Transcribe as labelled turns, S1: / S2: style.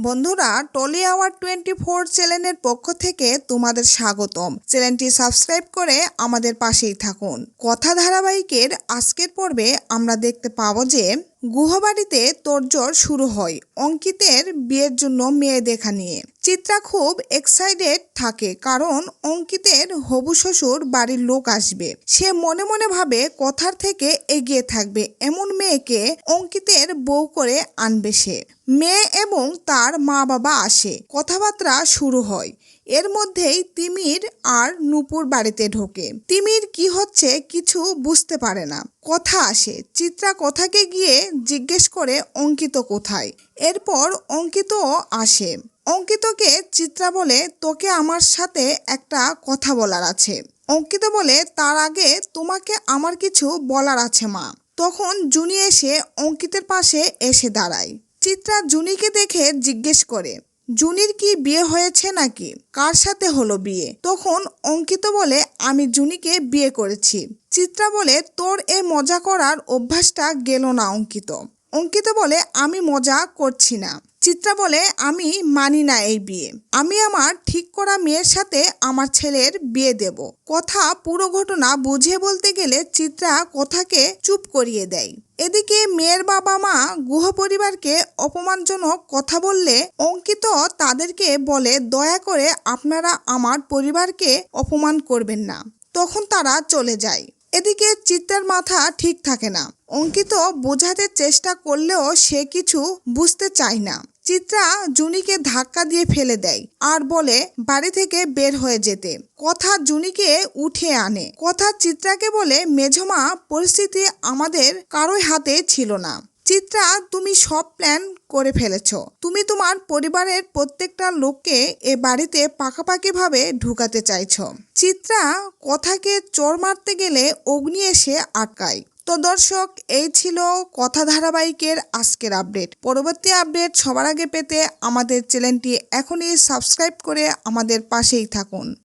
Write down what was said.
S1: বন্ধুরা, trolley hour 24 চ্যানেলের পক্ষ থেকে তোমাদের স্বাগতম। চ্যানেলটি সাবস্ক্রাইব করে আমাদের পাশেই থাকুন। কথা ধারাবাহিকের আজকের পর্বে আমরা দেখতে পাবো যে গুহবাড়িতে তোড়জোড় শুরু হয় অঙ্কিতের বিয়ের জন্য মেয়ে দেখা নিয়ে। চিত্রা খুব এক্সাইটেড থাকে কারণ অঙ্কিতের হবু শ্বশুর বাড়ির লোক আসবে। সে মনে মনে ভাবে কথার থেকে এগিয়ে থাকবে এমন মেয়েকে অঙ্কিতের বউ করে আনবে সে। মেয়ে এবং তার মা বাবা আসে, কথাবার্তা শুরু হয়। এর মধ্যেই তিমির আর নূপুর বাড়িতে ঢোকে। তিমির কি হচ্ছে কিছু বুঝতে পারে না। কথা আসে, চিত্রা কথাকে গিয়ে জিজ্ঞেস করে অঙ্কিত কোথায়। এরপর অঙ্কিতও আসে। অঙ্কিতকে চিত্রা বলে, তোকে আমার সাথে একটা কথা বলার আছে। অঙ্কিত বলে, তার আগে তোমাকে আমার কিছু বলার আছে মা। তখন জুনি এসে অঙ্কিতের পাশে এসে দাঁড়ায়। চিত্রা জুনিকে দেখে জিজ্ঞেস করে, জুনির কি বিয়ে হয়েছে নাকি? কার সাথে হলো বিয়ে? তখন অঙ্কিত বলে, আমি জুনিকে বিয়ে করেছি। চিত্রা বলে, তোর এ মজা করার অভ্যাসটা গেল না অঙ্কিত। অঙ্কিত বলে, আমি মজা করছি না। চিত্রা বলে, আমি মানি না এই বিয়ে। আমি আমার ঠিক করা মেয়ের সাথে আমার ছেলের বিয়ে দেব। কথা পুরো ঘটনা বুঝিয়ে বলতে গেলে চিত্রা কথাকে চুপ করিয়ে দেয়। এদিকে মেয়ের বাবা মা গুহ পরিবারকে অপমানজনক কথা বললে অঙ্কিত তাদেরকে বলে, দয়া করে আপনারা আমার পরিবারকে অপমান করবেন না। তখন তারা চলে যায়। এদিকে চিত্রার মাথা ঠিক থাকে না। অঙ্কিত বোঝাতে চেষ্টা করলেও সে কিছু বুঝতে চায় না। চিত্রা জুনিকে ধাক্কা দিয়ে ফেলে দেয় আর বলে বাড়ি থেকে বের হয়ে যেতে। কথা জুনিকে উঠিয়ে আনে। কথা চিত্রাকে বলে, মেঝমা, পরিস্থিতি আমাদের কারোই হাতে ছিল না। চিত্রা, তুমি সব প্ল্যান করে ফেলেছ। তুমি তোমার পরিবারের প্রত্যেকটা লোককে এ বাড়িতে পাকাপাকিভাবে ঢুকাতে চাইছ। চিত্রা কথাকে চড় মারতে গেলে অগ্নি এসে আটকায়। তো দর্শক, এই ছিল কথা ধারাবাহিকের আজকের আপডেট। পরবর্তী আপডেট সবার আগে পেতে আমাদের চ্যানেলটি এখনই সাবস্ক্রাইব করে আমাদের পাশেই থাকুন।